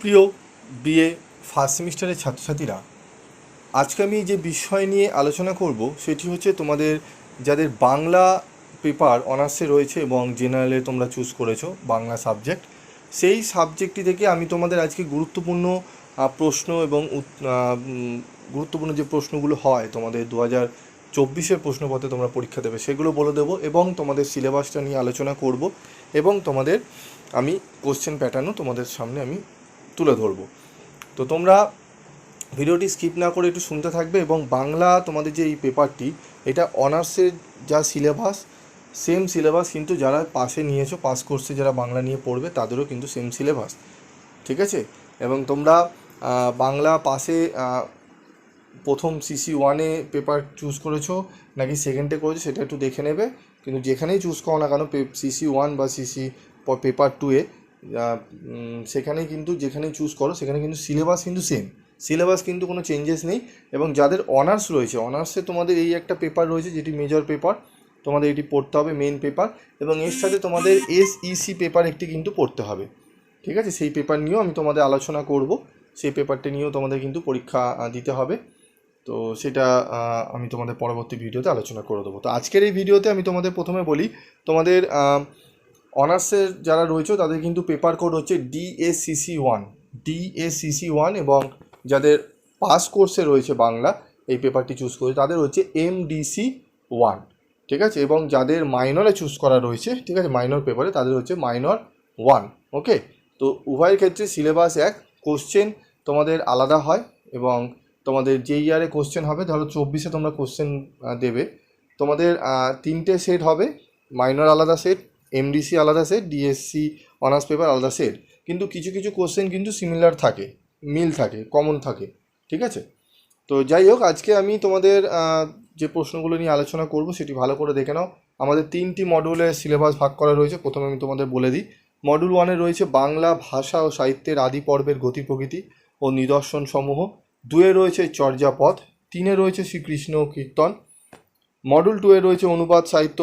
প্রিয় BA first সেমিস্টারের ছাত্রছাত্রীরা, আজকে আমি যে বিষয় নিয়ে আলোচনা করব সেটি হচ্ছে তোমাদের যাদের বাংলা পেপার অনার্সে রয়েছে এবং জেনারেলে তোমরা চুজ করেছো বাংলা সাবজেক্ট, সেই সাবজেক্টটি থেকে আমি তোমাদের আজকে গুরুত্বপূর্ণ প্রশ্ন এবং গুরুত্বপূর্ণ যে প্রশ্নগুলো হয় তোমাদের 2024-এর প্রশ্নপত্রে তোমরা পরীক্ষা দেবে সেগুলো বলে দেবো এবং তোমাদের সিলেবাসটা নিয়ে আলোচনা করব এবং তোমাদের আমি কোশ্চেন প্যাটার্নও তোমাদের সামনে আমি তুলে ধরবো। তো তোমরা ভিডিওটি স্কিপ না করে একটু শুনতে থাকবে এবং বাংলা তোমাদের যে এই পেপারটি, এটা অনার্সের যা সিলেবাস সেম সিলেবাস কিন্তু যারা পাশে নিয়েছো, পাস কোর্সে যারা বাংলা নিয়ে পড়বে তাদেরও কিন্তু সেম সিলেবাস, ঠিক আছে? এবং তোমরা বাংলা পাশে প্রথম সিসি ওয়ানে পেপার চুজ করেছো নাকি সেকেন্ডে করেছো সেটা একটু দেখে নেবে, কিন্তু যেখানেই চুজ করো না কেন সিসি ওয়ান বা সিসি পেপার টুয়ে সেখানেই কিন্তু যেখানেই চুজ করো সেখানে কিন্তু সিলেবাস কিন্তু সেম, সিলেবাস কিন্তু কোনো চেঞ্জেস নেই। এবং যাদের অনার্স রয়েছে, অনার্সে তোমাদের এই একটা পেপার রয়েছে যেটি মেজর পেপার, তোমাদের এটি পড়তে হবে মেন পেপার, এবং এর সাথে তোমাদের এসইসি পেপার একটি কিন্তু পড়তে হবে, ঠিক আছে? সেই পেপার নিয়েও আমি তোমাদের আলোচনা করব, সেই পেপারটি নিয়েও তোমাদের কিন্তু পরীক্ষা দিতে হবে। তো সেটা আমি তোমাদের পরবর্তী ভিডিওতে আলোচনা করে দেবো। তো আজকের এই ভিডিওতে আমি তোমাদের প্রথমে বলি, তোমাদের অনার্সের যারা রয়েছে তাদের কিন্তু পেপার কোড হচ্ছে ডিএসসিসি 1 এবং যাদের পাস কোর্সে রয়েছে বাংলা এই পেপারটি চুজ করে তাদের হচ্ছে MDC 1, ঠিক আছে? এবং যাদের মাইনরে চুজ করা রয়েছে, ঠিক আছে, মাইনর পেপারে তাদের হচ্ছে মাইনর 1। ওকে, তো উভয়ের ক্ষেত্রে সিলেবাস এক, কোশ্চেন তোমাদের আলাদা হয় এবং তোমাদের যে ইয়ারে কোশ্চেন হবে, ধরো 24-এ তোমরা কোশ্চেন দেবে, তোমাদের 3টে সেট হবে, মাইনর আলাদা সেট, এমডিসি আলাদা সেট, ডিএসসি অনার্স পেপার আলাদা সেট, কিন্তু কিছু কিছু কোশ্চেন কিন্তু সিমিলার থাকে, মিল থাকে, কমন থাকে, ঠিক আছে? তো যাই হোক, আজকে আমি তোমাদের যে প্রশ্নগুলো নিয়ে আলোচনা করব সেটি ভালো করে দেখে নাও। আমাদের 3টি মডিউলে সিলেবাস ভাগ করা রয়েছে। প্রথমে আমি তোমাদের বলে দিই, মডিউল 1-এ রয়েছে বাংলা ভাষা ও সাহিত্যের আদি পর্বের গতি প্রকৃতি ও নিদর্শন সমূহ, 2-এ রয়েছে চর্যাপদ, 3-এ রয়েছে শ্রীকৃষ্ণ কীর্তন, মডিউল 2-এ রয়েছে অনুবাদ সাহিত্য,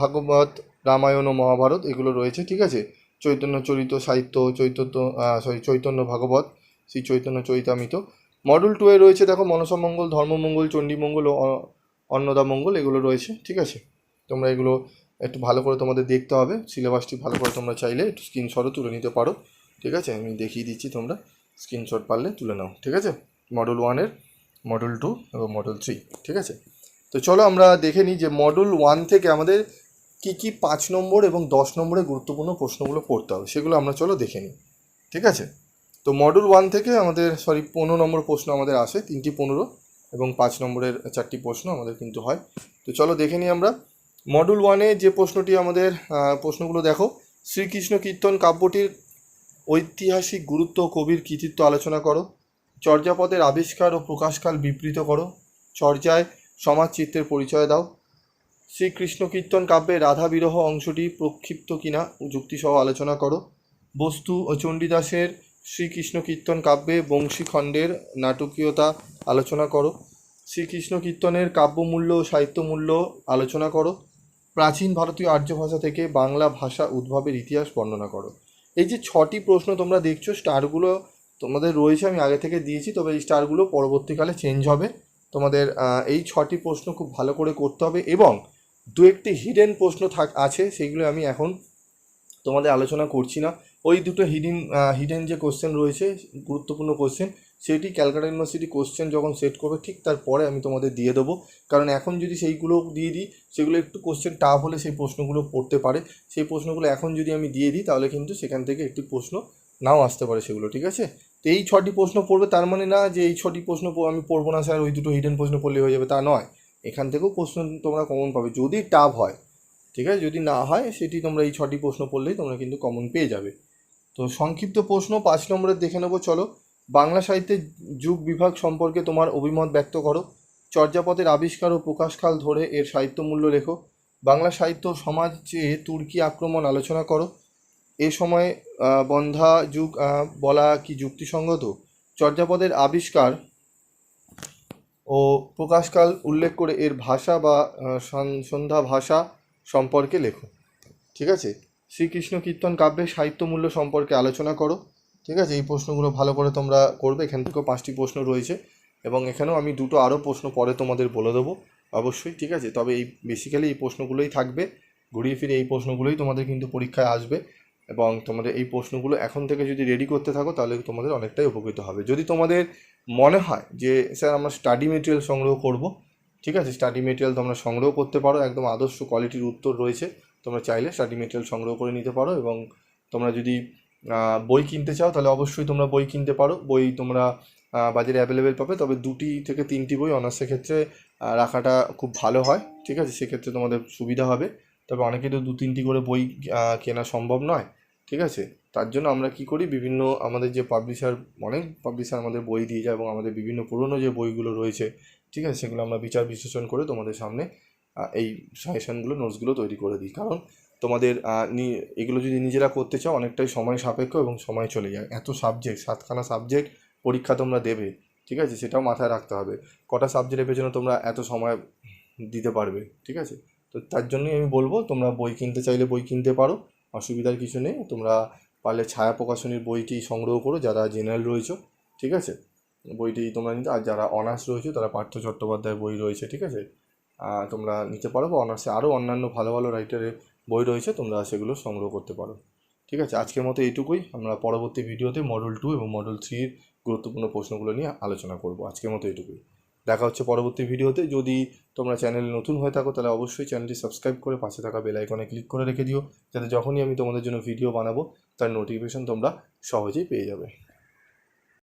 ভাগবত, রামায়ণ ও মহাভারত, এগুলো রয়েছে, ঠিক আছে? চৈতন্য চরিত সাহিত্য, চৈতন্য ভাগবত, শ্রী চৈতন্য চরিতামৃত। মডিউল 2-এ রয়েছে দেখো মনসামঙ্গল, ধর্মমঙ্গল, চণ্ডীমঙ্গল ও অন্নদামঙ্গল, এগুলো রয়েছে, ঠিক আছে? তোমরা এগুলো একটু ভালো করে তোমাদের দেখতে হবে, সিলেবাসটি ভালো করে তোমরা চাইলে একটু স্ক্রিনশটও তুলে নিতে পারো, ঠিক আছে? আমি দেখিয়ে দিচ্ছি, তোমরা স্ক্রিনশট পারলে তুলে নাও, ঠিক আছে? মডিউল 1-এর, মডিউল 2 এবং মডিউল 3, ঠিক আছে? তো চলো আমরা দেখে নিই যে মডিউল 1 থেকে আমাদের কী কী 5 নম্বর এবং 10 নম্বরের গুরুত্বপূর্ণ প্রশ্নগুলো পড়তে হবে সেগুলো আমরা চলো দেখে নিই, ঠিক আছে? তো মডিউল 1 থেকে আমাদের 15 নম্বর প্রশ্ন আমাদের আসে, 3টি 15 এবং 5 নম্বরের 4টি প্রশ্ন আমাদের কিন্তু হয়। তো চলো দেখে নিই আমরা মডিউল 1-এ যে প্রশ্নটি আমাদের, প্রশ্নগুলো দেখো, শ্রীকৃষ্ণ কীর্তন কাব্যটির ঐতিহাসিক গুরুত্ব, কবির কৃতিত্ব আলোচনা করো, চর্যাপদের আবিষ্কার ও প্রকাশকাল বিবৃত করো, চর্যায় সমাজ চিত্রের পরিচয় দাও, শ্রীকৃষ্ণ কীর্তন কাব্যে রাধা বিরহ অংশটি প্রক্ষিপ্ত কিনা যুক্তিসহ আলোচনা করো, বস্তু ও চণ্ডীদাসের শ্রীকৃষ্ণ কীর্তন কাব্যে বংশীখণ্ডের নাটকীয়তা আলোচনা করো, শ্রীকৃষ্ণ কীর্তনের কাব্যমূল্য ও সাহিত্যমূল্য আলোচনা করো, প্রাচীন ভারতীয় আর্য ভাষা থেকে বাংলা ভাষা উদ্ভবের ইতিহাস বর্ণনা করো। এই যে 6টি প্রশ্ন তোমরা দেখছো, স্টারগুলো তোমাদের রয়েছে, আমি আগে থেকে দিয়েছি, তবে এই স্টারগুলো পরবর্তীকালে চেঞ্জ হবে। তোমাদের এই 6টি প্রশ্ন খুব ভালো করে করতে হবে এবং 2-1টি হিডেন প্রশ্ন আছে, সেইগুলো আমি এখন তোমাদের আলোচনা করছি না। ওই দুটো হিডেন যে কোশ্চেন রয়েছে, গুরুত্বপূর্ণ কোশ্চেন, সেটি ক্যালকাটা ইউনিভার্সিটি কোশ্চেন যখন সেট করবে ঠিক তারপরে আমি তোমাদের দিয়ে দেবো, কারণ এখন যদি সেইগুলো দিয়ে দিই সেগুলো একটু কোশ্চেন টাফ হলে সেই প্রশ্নগুলো পড়তে পারে, সেই প্রশ্নগুলো এখন যদি আমি দিয়ে দিই তাহলে কিন্তু সেখান থেকে একটি প্রশ্ন নাও আসতে পারে সেগুলো, ঠিক আছে? তো এই 6টি প্রশ্ন পড়বে, তার মানে না যে এই 6টি প্রশ্ন আমি পড়বো না স্যার, ওই দুটো হিডেন প্রশ্ন পড়লে হয়ে যাবে, তা নয়। এখান থেকেও প্রশ্ন তোমরা কমন পাবে যদি টাফ হয়, ঠিক আছে? যদি না হয় সেটি তোমরা এই 6টি প্রশ্ন পড়লেই তোমরা কিন্তু কমন পেয়ে যাবে। তো সংক্ষিপ্ত প্রশ্ন 5 নম্বরের দেখে নেবো, চলো। বাংলা সাহিত্যের যুগ বিভাগ সম্পর্কে তোমার অভিমত ব্যক্ত করো, চর্যাপদের আবিষ্কার ও প্রকাশকাল ধরে এর সাহিত্যমূল্য লেখো, বাংলা সাহিত্য সমাজে তুর্কি আক্রমণ আলোচনা করো, এ সময় বন্ধ্যা যুগ বলা কি যুক্তিসঙ্গত, চর্যাপদের আবিষ্কার ও প্রকাশকাল উল্লেখ করে এর ভাষা বা সন্ধ্যা ভাষা সম্পর্কে লেখো, ঠিক আছে? শ্রীকৃষ্ণ কীর্তন কাব্যের সাহিত্যমূল্য সম্পর্কে আলোচনা করো, ঠিক আছে, এই প্রশ্নগুলো ভালো করে তোমরা করবে। এখান থেকেও 5টি প্রশ্ন রয়েছে এবং এখানেও আমি দুটো আরও প্রশ্ন পরে তোমাদের বলে দেবো অবশ্যই, ঠিক আছে। তবে এই বেসিক্যালি এই প্রশ্নগুলোই থাকবে, ঘুরিয়ে ফিরে এই প্রশ্নগুলোই তোমাদের কিন্তু পরীক্ষায় আসবে এবং তোমাদের এই প্রশ্নগুলো এখন থেকে যদি রেডি করতে থাকো তাহলে তোমাদের অনেকটাই উপকৃত হবে। যদি তোমাদের মনে হয় যে স্যার আমরা স্টাডি মেটেরিয়াল সংগ্রহ করব, ঠিক আছে, স্টাডি মেটেরিয়াল তোমরা সংগ্রহ করতে পারো, একদম আদর্শ কোয়ালিটির উত্তর রয়েছে, তোমরা চাইলে স্টাডি মেটেরিয়াল সংগ্রহ করে নিতে পারো। এবং তোমরা যদি বই কিনতে চাও তাহলে অবশ্যই তোমরা বই কিনতে পারো, বই তোমরা বাজারে অ্যাভেলেবেল পাবে। তবে 2 থেকে 3টি বই অনার্সের ক্ষেত্রে রাখাটা খুব ভালো হয়, ঠিক আছে, সেক্ষেত্রে তোমাদের সুবিধা হবে। তবে অনেকে তো 2-3টি করে বই কেনা সম্ভব নয়, ঠিক আছে। তার জন্য আমরা কি করি, বিভিন্ন আমাদের যে পাবলিশার, অনেক পাবলিশার আমাদের বই দিয়ে যায় এবং আমাদের বিভিন্ন পুরনো যে বইগুলো রয়েছে, ঠিক আছে, সেগুলো আমরা বিচার বিশ্লেষণ করে তোমাদের সামনে এই সাজেশনগুলো, নোটসগুলো তৈরি করে দিই। কারণ তোমাদের এগুলো যদি নিজেরা করতে চাও অনেকটাই সময় সাপেক্ষ এবং সময় চলে যায়। এত সাবজেক্ট, 7খানা সাবজেক্ট পরীক্ষা তোমরা দেবে, ঠিক আছে, সেটাও মাথায় রাখতে হবে। কটা সাবজেক্টের পেছনে তোমরা এত সময় দিতে পারবে, ঠিক আছে। তো তার জন্যই আমি বলবো তোমরা বই কিনতে চাইলে বই কিনতে পারো, অসুবিধার কিছু নেই। তোমরা পারলে ছায়া প্রকাশনীর বইটি সংগ্রহ করো যারা জেনারেল রয়েছে, ঠিক আছে, বইটি তোমরা নিতে। আর যারা অনার্স রয়েছে তারা পার্থ চট্টোপাধ্যায়ের বই রয়েছে, ঠিক আছে, তোমরা নিতে পারো। বা অনার্সে আরও অন্যান্য ভালো ভালো রাইটারের বই রয়েছে, তোমরা সেগুলো সংগ্রহ করতে পারো। ঠিক আছে, আজকের মতো এইটুকুই। আমরা পরবর্তী ভিডিওতে মডেল 2 এবং মডেল 3-র গুরুত্বপূর্ণ প্রশ্নগুলো নিয়ে আলোচনা করব। আজকের মতো এইটুকুই, দেখা হচ্ছে পরবর্তী ভিডিওতে। যদি তোমরা চ্যানেলে নতুন হয়ে থাকো তাহলে অবশ্যই চ্যানেলটি সাবস্ক্রাইব করে পাশে থাকা বেল আইকনে ক্লিক করে রেখে দিও, যাতে যখনই আমি তোমাদের জন্য ভিডিও বানাবো তার নোটিফিকেশন তোমরা সহজেই পেয়ে যাবে।